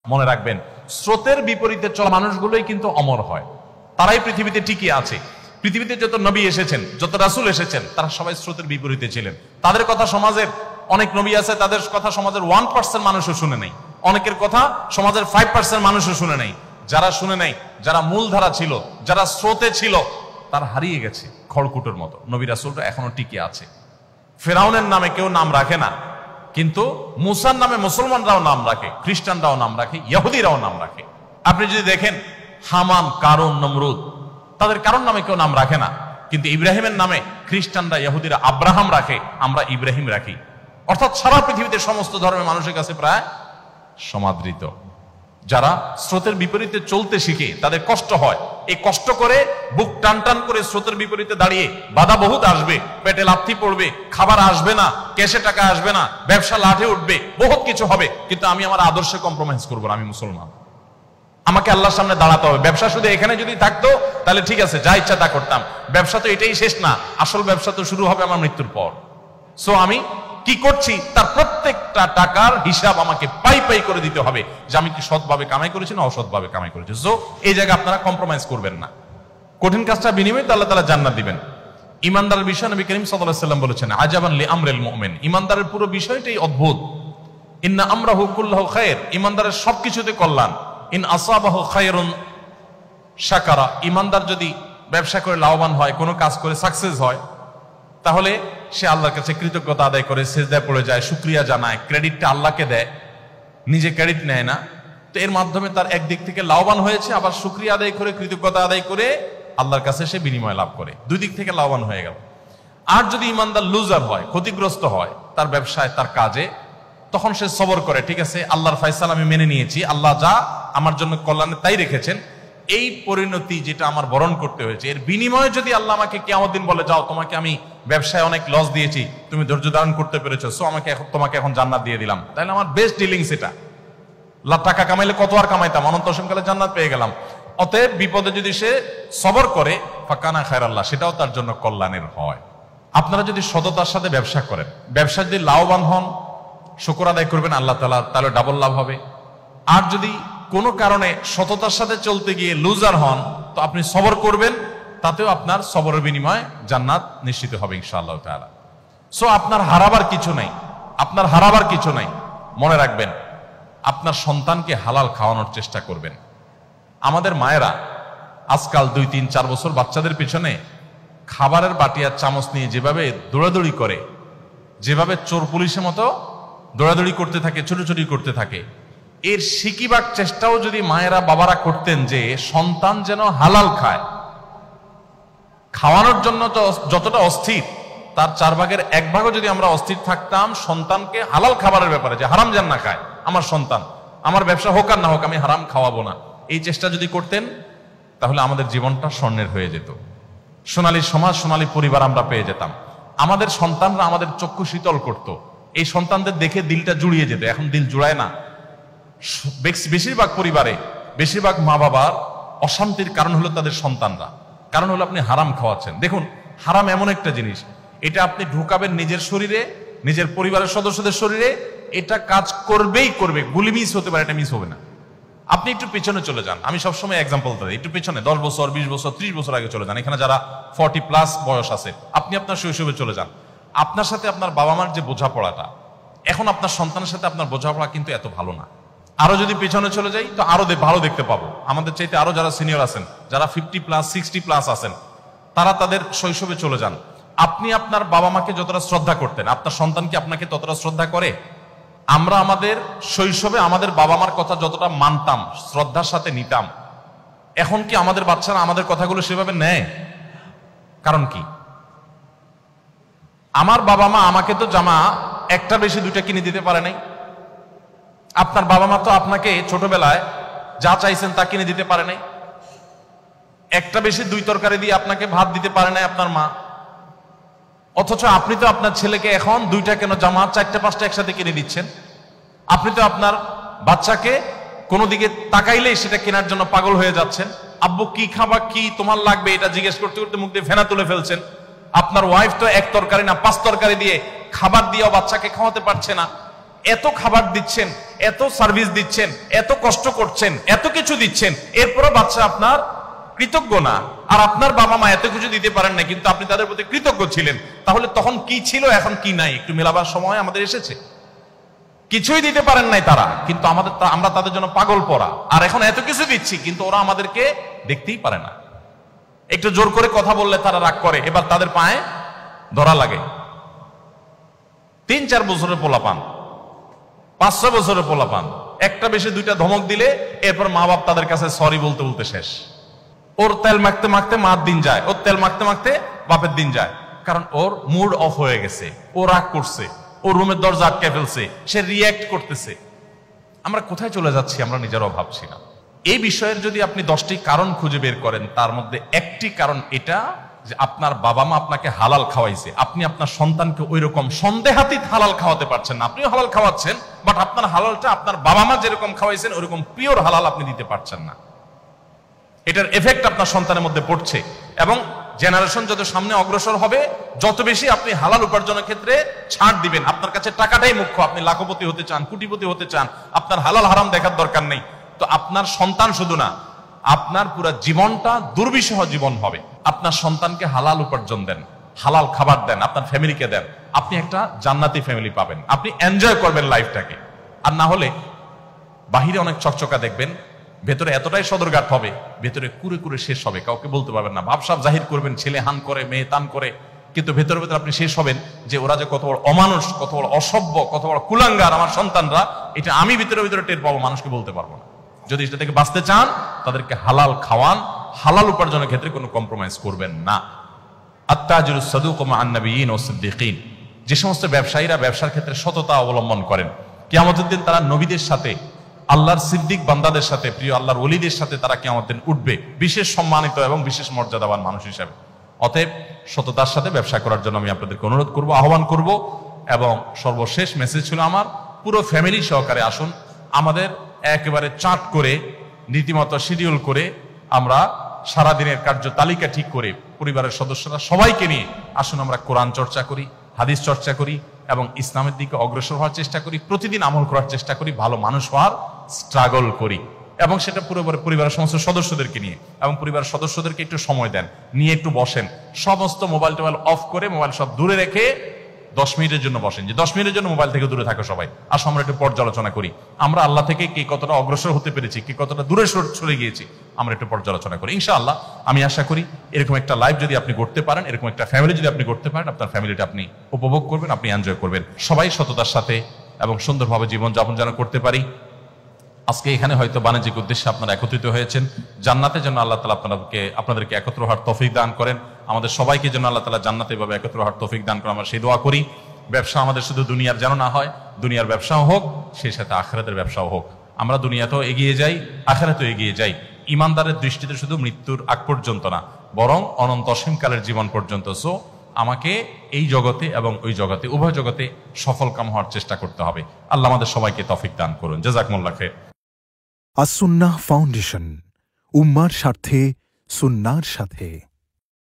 মনে রাখবেন, স্রোতের বিপরীতে চলা মানুষগুলোই কিন্তু অমর হয়, তারাই পৃথিবীতে টিকে আছে। পৃথিবীতে যত নবী এসেছেন, যত রাসূল এসেছেন, তারা সবাই স্রোতের বিপরীতে ছিলেন। তাদের কথা সমাজের অনেক নবী আছে, তাদের কথা সমাজের 1% মানুষও শুনে নাই, অনেকের কথা সমাজের 5% মানুষও শুনে নাই। যারা শুনে নাই, যারা মূলধারা ছিল, যারা স্রোতে ছিল, তারা হারিয়ে গেছে খড়কুটোর মতো। নবী রাসূলরা এখনো টিকে আছে। ফেরাউনের নামে কেউ নাম রাখে না, কিন্তু মুসার নামে মুসলমানরাও নাম রাখে, খ্রিস্টানরাও নাম রাখে, ইহুদিরাও নাম রাখে। আপনি যদি দেখেন হামান, কারুন, নমরুদ, তাদের কারোর নামে কেউ নাম রাখে না, কিন্তু ইব্রাহিমের নামে খ্রিস্টানরা, ইহুদিরা আব্রাহাম রাখে, আমরা ইব্রাহিম রাখি। অর্থাৎ সারা পৃথিবীতে সমস্ত ধর্মের মানুষের কাছে প্রায় সমাদৃত। যারা স্রোতের বিপরীতে চলতে শিখে তাদের কষ্ট হয়, এই কষ্ট করে বুক টান টান করে স্রোতের বিপরীতে দাঁড়িয়ে বাধা বহুত আসবে, পেটে লাথি পড়বে, খাবার আসবে না, ক্যাশে টাকা আসবে না, ব্যবসা লাঠে উঠবে, বহুত কিছু হবে, কিন্তু আমি আমার আদর্শে কম্প্রোমাইজ করবো না। আমি মুসলমান, আমাকে আল্লাহর সামনে দাঁড়াতে হবে। ব্যবসা শুধু এখানে যদি থাকতো তাহলে ঠিক আছে, যা ইচ্ছা তা করতাম। ব্যবসা তো এটাই শেষ না, আসল ব্যবসা তো শুরু হবে আমার মৃত্যুর পর। সো আমি কি করছি তার প্রত্যেকটা টাকার হিসাব আমাকে পাই পাই করে দিতে হবে, যে আমি কি সৎভাবে কামাই করেছি না অসৎভাবে কামাই করেছি। সো এই জায়গায় আপনারা কম্প্রোমাইজ করবেন না। কঠিন কাজটা বিনিময়ে আল্লাহ তাআলা জান্নাত দিবেন। ইমানদারের বিষয় নবী করিম সাল্লাল্লাহু আলাইহি ওয়াসাল্লাম বলেছেন, আজাবান লি আমরিল মুমিন, ইমানদারের পুরো বিষয়টাই অদ্ভুত। ইন্না আমরাহু কুল্লুহু খায়র, ইমানদারের সবকিছুতে কল্যাণ। ইন আসাবাহু খায়রুন শাকারা, ইমানদার যদি ব্যবসা করে লাভবান হয়, কোনো কাজ করে সাকসেস হয়, তাহলে সে আল্লাহর কাছে কৃতজ্ঞতা আদায় করে সিজদায় পড়ে যায়, শুকরিয়া জানায়, ক্রেডিটটা আল্লাহকে দেয়, নিজে ক্রেডিট নেয় না। তো এর মাধ্যমে তার একদিক থেকে লাভবান হয়েছে, আবার শুকরিয়া আদায় করে, কৃতজ্ঞতা আদায় করে আল্লাহর কাছে সে বিনিময় লাভ করে, দুই দিক থেকে লাভবান হয়ে গেল। আর যদি ইমানদার লুজার হয়, ক্ষতিগ্রস্ত হয় তার ব্যবসায়, তার কাজে, তখন সে সবর করে, ঠিক আছে আল্লাহর ফয়সালা আমি মেনে নিয়েছি, আল্লাহ যা আমার জন্য কল্যাণে তাই রেখেছেন, এই পরিণতি যেটা আমার বরণ করতে হয়েছে, এর বিনিময়ে যদি আল্লাহ আমাকে কিয়ামত দিন বলে, যাও তোমাকে আমি ব্যবসায় অনেক লস দিয়েছি, তুমি ধৈর্য ধারণ করতে পেরেছো, সো তোমাকে এখন জান্নাত দিয়ে দিলাম, তাহলে আমার বেস্ট ডিলিংস এটা। টাকা কামাইলে কত আর কামাইতাম, অনন্ত অসীমকালে জান্নাত পেয়ে গেলাম। অতএব বিপদে যদি সে সবর করে, ফাকানা খায়রাল্লাহ, সেটাও তার জন্য কল্যাণের হয়। আপনারা যদি সততার সাথে ব্যবসা করেন, ব্যবসা যদি লাভবান হন, শুকর আদায় করবেন আল্লাহ তাআলা, তাহলে ডাবল লাভ হবে। আর যদি কোনো কারণে সততার সাথে চলতে গিয়ে লুজার হন, তো আপনি সবর করবেন, তাতেও আপনার সবরের বিনিময়ে জান্নাত নিশ্চিত হবে ইনশাআল্লাহ তাআলা। সো আপনার হারাবার কিছু নাই, আপনার হারাবার কিছু নাই। মনে রাখবেন, আপনার সন্তানকে হালাল খাওয়ানোর চেষ্টা করবেন। আমাদের মায়েরা আজকাল 2, 3, 4 বছর বাচ্চাদের পিছনে খাবারের বাটি আর চামচ নিয়ে যেভাবে দৌড়াদৌড়ি করে, যেভাবে চোর পুলিশের মতো দৌড়াদৌড়ি করতে থাকে, ছুটোছুটি করতে থাকে, এর শিকিবার চেষ্টাও যদি মায়েরা বাবারা করতেন, যে সন্তান যেন হালাল খায়, খাওয়ানোর জন্য যতটা অস্থির, তার 4 ভাগের 1 ভাগও যদি আমরা অস্থির থাকতাম সন্তানকে হালাল খাবারের ব্যাপারে, যে হারাম যেন না খায় আমার সন্তান, আমার ব্যবসা হোক আর না হোক আমি হারাম খাওয়াবো না, এই চেষ্টা যদি করতেন, তাহলে আমাদের জীবনটা স্বর্ণের হয়ে যেত। সোনালী সমাজ, সোনালী পরিবার আমরা পেয়ে যেতাম। আমাদের সন্তানরা আমাদের চক্ষু শীতল করত, এই সন্তানদের দেখে দিলটা জুড়িয়ে যেত। এখন দিল জুড়ায় না। বেশিরভাগ পরিবারে, বেশিরভাগ মা বাবার অশান্তির কারণ হলো তাদের সন্তানরা, কারণ হলো আপনি হারাম খাওয়াচ্ছেন। দেখুন, হারাম এমন একটা জিনিস, এটা আপনি ঢুকাবেন নিজের শরীরে, নিজের পরিবারের সদস্যদের শরীরে, এটা কাজ করবেই করবে। গুলি মিস হতে পারে, এটা মিস হবে না। আপনি একটু পেছনে চলে যান, আমি সবসময় এক্সাম্পল দিই, একটু পেছনে 10 বছর, 20 বছর, 30 বছর আগে চলে যান। এখানে যারা 40+ বয়স আছে, আপনি আপনার শৈশবে চলে যান। আপনার সাথে আপনার বাবা মার যে বোঝাপড়াটা, এখন আপনার সন্তানের সাথে আপনার বোঝাপড়া কিন্তু এত ভালো না। আরো যদি পিছনে চলে যাই, তো আরো ভালো দেখতে পাবো। আমাদের চাইতে আরো যারা সিনিয়র আছেন, যারা 50+, 60+ আছেন, তারা তাদের শৈশবে চলে যান। আপনি আপনার বাবা মাকে যতটা শ্রদ্ধা করতেন, আপনার সন্তান কি আপনাকে ততটা শ্রদ্ধা করে? আমরা আমাদের শৈশবে আমাদের বাবা মার কথা যতটা মানতাম, শ্রদ্ধার সাথে নিতাম, এখন কি আমাদের বাচ্চারা আমাদের কথাগুলো সেভাবে নেয়? কারণ কি? আমার বাবা মা আমাকে তো জামা একটা বেশি 2টা কিনে দিতে পারে নাই। আপনার বাবা মা তো আপনাকে ছোটবেলায় যা চাইছেন তা কিনে দিতে পারে নাই। একটা বেশি 2 তরকারি দিয়ে আপনাকে ভাত দিতে পারে নাই আপনার মা। অথচ আপনি তো আপনার ছেলেকে এখন 2টা কেন জামা, 4টা 5টা একসাথে কিনে দিচ্ছেন। আপনি তো আপনার বাচ্চাকে কোনো দিকে তাকাইলেই সেটা কেনার জন্য পাগল হয়ে যাচ্ছেন। আব্বু কি খাবা, কি তোমার লাগবে, এটা জিজ্ঞেস করতে করতে মুখ দিয়ে ফেনা তুলে ফেলছেন। আপনার ওয়াইফ তো 1 তরকারি না 5 তরকারি দিয়ে খাবার দিয়েও বাচ্চাকে খাওয়াতে পারছে না। এত খাবার দিচ্ছেন, এত সার্ভিস দিচ্ছেন, এত কষ্ট করছেন, এত কিছু দিচ্ছেন, এরপরও বাচ্চা আপনার কৃতজ্ঞ না। আর আপনার বাবা মা এত কিছু দিতে পারেন না, কিন্তু আপনি তাদের প্রতি কৃতজ্ঞ ছিলেন। তাহলে তখন কি ছিল, এখন কি নাই, একটু মেলাবার সময় আমাদের এসেছে। কিছুই দিতে পারেন নাই তারা, কিন্তু আমরা তাদের জন্য পাগল পড়া। আর এখন এত কিছু দিচ্ছি, কিন্তু ওরা আমাদেরকে দেখতেই পারে না। একটু জোর করে কথা বললে তারা রাগ করে, এবার তাদের পায়ে ধরা লাগে। 3-4 বছরের পোলাপান, 5-6 বছরের পোলাপান, একটা বেশি দুইটা ধমক দিলে এরপর মা বাপ তাদের কাছে সরি বলতে বলতে শেষ। ওর তেল মাখতে মাখতে মার দিন যায়, ওর তেল মাখতে মাখতে বাপের দিন যায়। কারণ ওর মুড অফ হয়ে গেছে, ও রাগ করছে, ও রুমের দরজা আটকে ফেলছে, সে রিয়্যাক্ট করতেছে। আমরা কোথায় চলে যাচ্ছি আমরা নিজেরাও ভাবছি না। এই বিষয়ের যদি আপনি 10টি কারণ খুঁজে বের করেন, তার মধ্যে একটি কারণ এটা যে আপনার বাবা মা আপনাকে হালাল খাওয়াইছে, আপনি আপনার সন্তানকে ওই রকম সন্দেহাতীত হালাল খাওয়াতে পারছেন না। আপনিও হালাল খাওয়াচ্ছেন, বাট আপনার হালালটা আপনার বাবা মা যেরকম খাওয়াইছেন ওইরকম পিওর হালাল আপনি দিতে পারছেন না। এটার এফেক্ট আপনার সন্তানের মধ্যে পড়ছে। এবং জেনারেশন যত সামনে অগ্রসর হবে, যত বেশি আপনি হালাল উপার্জনের ক্ষেত্রে ছাড় দিবেন। আপনার কাছে টাকাটাই মুখ্য। আপনি লাখপতি হতে চান, কোটিপতি হতে চান, আপনার হালাল হারাম দেখার দরকার নেই। তো আপনার সন্তান শুধু না, আপনার পুরো জীবনটা দুর্বিষহ জীবন হবে। আপনার সন্তানকে হালাল উপার্জন দেন, হালাল খাবার দেন, আপনার ফ্যামিলিকে দেন, আপনি একটা জান্নাতি ফ্যামিলি পাবেন। আপনি এনজয় করবেন লাইফটাকে। আর না হলে বাহিরে অনেক চকচকা দেখবেন, ভেতরে এতটাই সদরঘাট হবে, ভেতরে কুরে কুরে শেষ হবে, কাউকে বলতে পারবেন না। ভাবসাব জাহির করবেন, ছেলে হান করে, মেয়ে তান করে, কিন্তু ভেতরে ভেতরে আপনি শেষ হবেন যে ওরা যে কত বড় অমানুষ, কত বড় অসভ্য, কত বড় কুলাঙ্গার আমার সন্তানরা, এটা আমি ভিতরে ভিতরে টের পাবো, মানুষকে বলতে পারবো না। যদি এটা থেকে বাঁচতে চান, তাদেরকে হালাল খাওয়ান, হালাল উপার্জনের ক্ষেত্রে কোনো কম্প্রোমাইজ করবেন না। আত-তাজিরুস সাদুক মা'আন নাবিয়্যিন ওয়াস সিদ্দীকিন, যে সমস্ত ব্যবসায়ীরা ব্যবসার ক্ষেত্রে সততা অবলম্বন করেন, কিয়ামতের দিন তারা নবীদের সাথে, আল্লাহর সিদ্দিক বান্দাদের সাথে, প্রিয় আল্লাহর ওলিদের সাথে তারা কিয়ামতের দিন উঠবে বিশেষ সম্মানিত এবং বিশেষ মর্যাদাবান মানুষ হিসেবে। অতএব সততার সাথে ব্যবসা করার জন্য আমি আপনাদেরকে অনুরোধ করব, আহ্বান করব। এবং সর্বশেষ মেসেজ ছিল আমার, পুরো ফ্যামিলি সহকারে আসুন, আমাদের একেবারে চার্ট করে, রীতিমতো শিডিউল করে, আমরা সারাদিনের কার্য তালিকা ঠিক করে পরিবারের সদস্যরা সবাইকে নিয়ে আসুন আমরা কোরআন চর্চা করি, হাদিস চর্চা করি এবং ইসলামের দিকে অগ্রসর হওয়ার চেষ্টা করি, প্রতিদিন আমল করার চেষ্টা করি, ভালো মানুষ হওয়ার স্ট্রাগল করি। এবং সেটা পুরো পরিবারের সমস্ত সদস্যদেরকে নিয়ে, এবং পরিবারের সদস্যদেরকে একটু সময় দেন, নিয়ে একটু বসেন, সমস্ত মোবাইল টোবাইল অফ করে, মোবাইল সব দূরে রেখে 10 মিনিটের জন্য বসেন, যে 10 মিনিটের জন্য মোবাইল থেকে দূরে থাকো সবাই। আসো আমরা একটু পর্যালোচনা করি, আমরা আল্লাহ থেকে কে কতটা অগ্রসর হতে পেরেছি, কে কতটা দূরে সরে গিয়েছি, আমরা একটু পর্যালোচনা করি। ইনশাআল্লাহ আমি আশা করি এরকম একটা লাইফ যদি আপনি করতে পারেন, এরকম একটা ফ্যামিলি যদি আপনি করতে পারেন, আপনার ফ্যামিলিটা আপনি উপভোগ করবেন, আপনি এনজয় করবেন। সবাই সততার সাথে এবং সুন্দরভাবে জীবনযাপন যেন করতে পারি। আজকে এখানে হয়তো বাণিজ্যিক উদ্দেশ্যে আপনারা একত্রিত হয়েছেন, জান্নাতে যেন আল্লাহ তাআলা আপনাদেরকে একত্র হওয়ার তৌফিক দান করেন। আমাদের সবাইকে যেন আল্লাহ তাআলা জান্নাতে এভাবে একত্র হওয়ার তৌফিক দান করেন, আমরা সেই দোয়া করি। ব্যবসা আমাদের শুধু দুনিয়ার যেন না হয়, দুনিয়ার ব্যবসাও হোক, সেই সাথে আখিরাতের ব্যবসাও হোক। আমরা দুনিয়াতেও এগিয়ে যাই, আখিরাতেও এগিয়ে যাই। ইমানদারের দৃষ্টিতে শুধু মৃত্যুর আগ পর্যন্ত না, বরং অনন্ত অসীমকালের জীবন পর্যন্ত। সো আমাকে এই জগতে এবং ওই জগতে, উভয় জগতে সফল কাম হওয়ার চেষ্টা করতে হবে। আল্লাহ আমাদের সবাইকে তৌফিক দান করুন। জাযাকুমুল্লাহ খাইর। আস-সুন্নাহ ফাউন্ডেশন, উম্মার স্বার্থে সুন্নাহর সাথে।